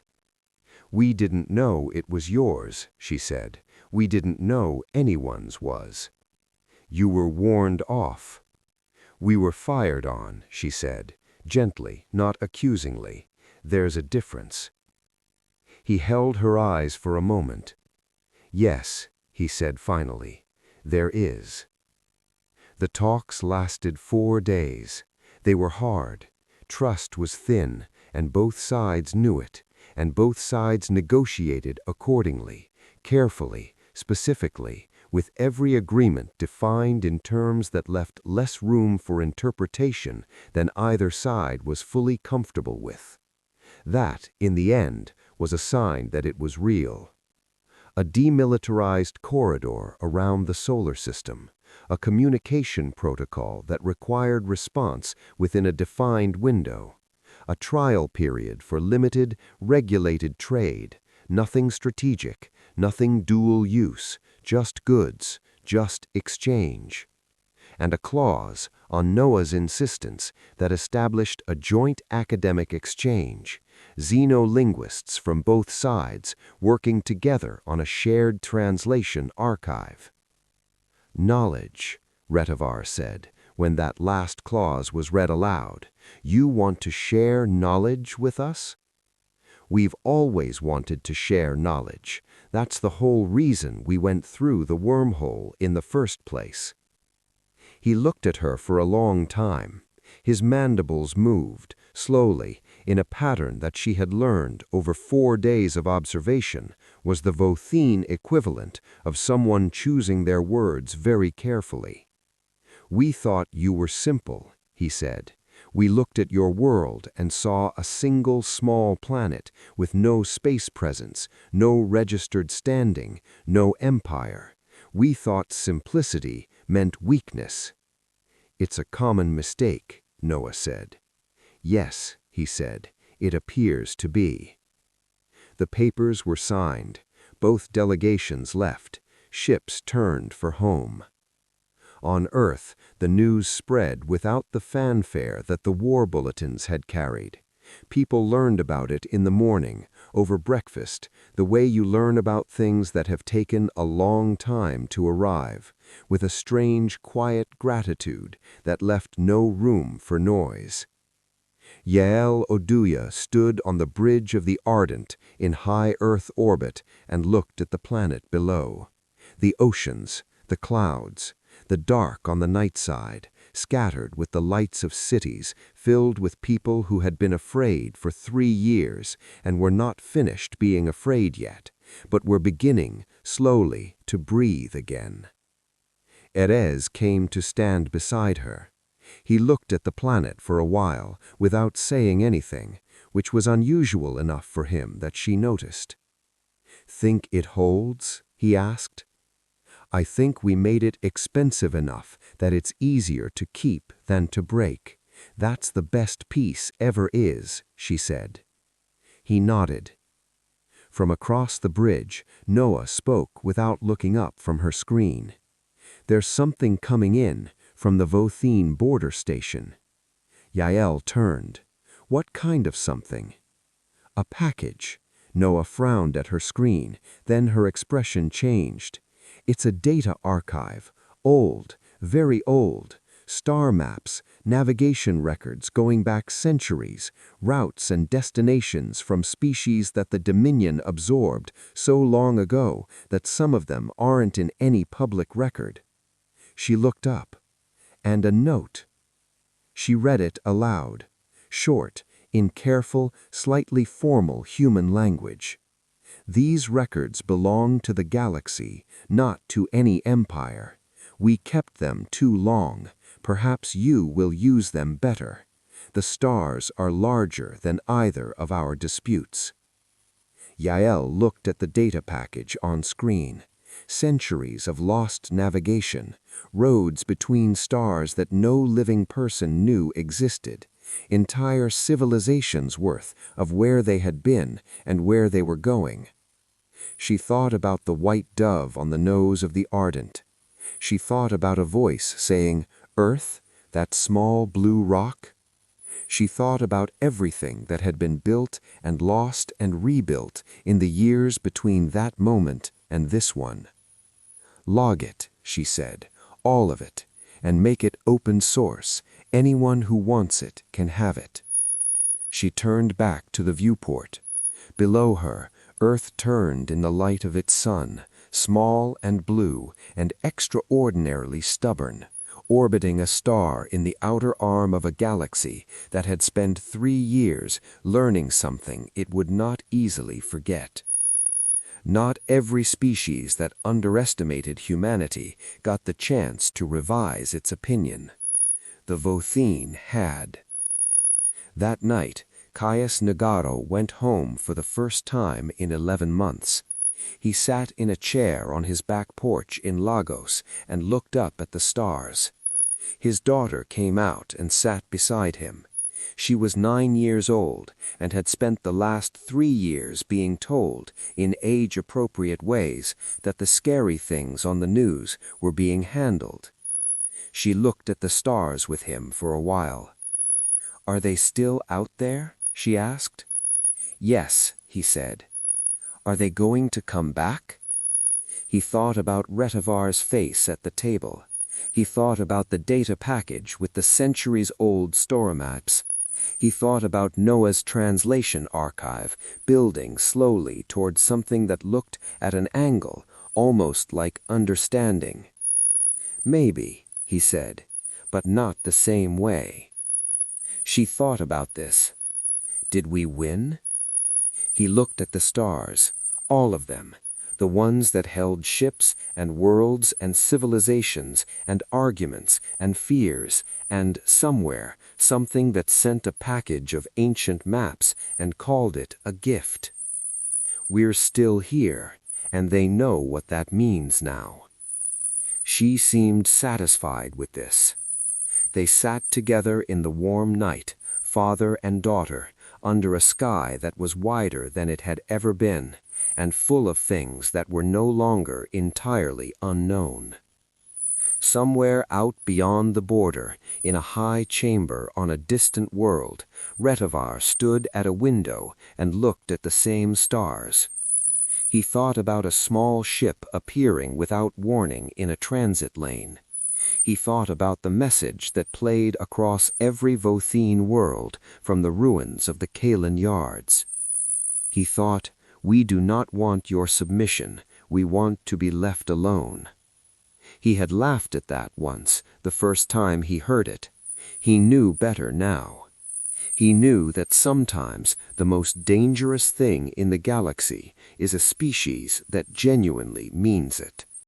"We didn't know it was yours," she said. "We didn't know anyone's was. You were warned off." "We were fired on," she said, gently, not accusingly. "There's a difference." He held her eyes for a moment. "Yes," he said finally, "there is." The talks lasted 4 days. They were hard. Trust was thin, and both sides knew it, and both sides negotiated accordingly, carefully, specifically, with every agreement defined in terms that left less room for interpretation than either side was fully comfortable with. That, in the end, was a sign that it was real. A demilitarized corridor around the solar system, a communication protocol that required response within a defined window, a trial period for limited, regulated trade, nothing strategic, nothing dual use, just goods, just exchange. and a clause, on Noah's insistence, that established a joint academic exchange, xenolinguists from both sides working together on a shared translation archive. "Knowledge," Retivar said, when that last clause was read aloud. "You want to share knowledge with us?" "We've always wanted to share knowledge. That's the whole reason we went through the wormhole in the first place." He looked at her for a long time. His mandibles moved, slowly, in a pattern that she had learned over 4 days of observation was the Votheen equivalent of someone choosing their words very carefully. "We thought you were simple," he said. "We looked at your world and saw a single small planet with no space presence, no registered standing, no empire. We thought simplicity meant weakness." "It's a common mistake," Noah said. "Yes," he said, "it appears to be." The papers were signed. Both delegations left. Ships turned for home. On Earth, the news spread without the fanfare that the war bulletins had carried. People learned about it in the morning, over breakfast, the way you learn about things that have taken a long time to arrive, with a strange, quiet gratitude that left no room for noise. Yael Oduya stood on the bridge of the Ardent in high Earth orbit and looked at the planet below. The oceans, the clouds, the dark on the night side, scattered with the lights of cities filled with people who had been afraid for 3 years and were not finished being afraid yet, but were beginning, slowly, to breathe again. Erez came to stand beside her. He looked at the planet for a while without saying anything, which was unusual enough for him that she noticed. "Think it holds?" he asked. "I think we made it expensive enough that it's easier to keep than to break. That's the best piece ever is," she said. He nodded. From across the bridge, Noah spoke without looking up from her screen. "There's something coming in from the Votheen border station." Yael turned. "What kind of something?" "A package." Noah frowned at her screen, then her expression changed. "It's a data archive. Old, very old. Star maps, navigation records going back centuries, routes and destinations from species that the Dominion absorbed so long ago that some of them aren't in any public record." She looked up. "And a note." She read it aloud, short, in careful, slightly formal human language. "These records belong to the galaxy, not to any empire. We kept them too long. Perhaps you will use them better. The stars are larger than either of our disputes." Yael looked at the data package on screen. Centuries of lost navigation, roads between stars that no living person knew existed, entire civilizations' worth of where they had been and where they were going. She thought about the white dove on the nose of the Ardent. She thought about a voice saying, "Earth, that small blue rock?" She thought about everything that had been built and lost and rebuilt in the years between that moment and this one. "Log it," she said, "all of it, and make it open source. Anyone who wants it can have it." She turned back to the viewport. Below her, Earth turned in the light of its sun, small and blue and extraordinarily stubborn, orbiting a star in the outer arm of a galaxy that had spent 3 years learning something it would not easily forget. Not every species that underestimated humanity got the chance to revise its opinion. The Votheen had. That night, Caius Nagaro went home for the first time in 11 months. He sat in a chair on his back porch in Lagos and looked up at the stars. His daughter came out and sat beside him. She was 9 years old and had spent the last 3 years being told, in age-appropriate ways, that the scary things on the news were being handled. She looked at the stars with him for a while. "Are they still out there?" she asked. "Yes," he said. "Are they going to come back?" He thought about Retivar's face at the table. He thought about the data package with the centuries-old story maps. He thought about Noah's translation archive building slowly toward something that looked at an angle almost like understanding. "Maybe," he said, "but not the same way." She thought about this. Did we win? He looked at the stars, all of them, the ones that held ships and worlds and civilizations and arguments and fears and, somewhere, something that sent a package of ancient maps and called it a gift. We're still here, and they know what that means now. She seemed satisfied with this. They sat together in the warm night, father and daughter, under a sky that was wider than it had ever been, and full of things that were no longer entirely unknown. Somewhere out beyond the border, in a high chamber on a distant world, Retivar stood at a window and looked at the same stars. He thought about a small ship appearing without warning in a transit lane. He thought about the message that played across every Votheen world from the ruins of the Kalan yards. He thought, "We do not want your submission, we want to be left alone." He had laughed at that once, the first time he heard it. He knew better now. He knew that sometimes the most dangerous thing in the galaxy is a species that genuinely means it.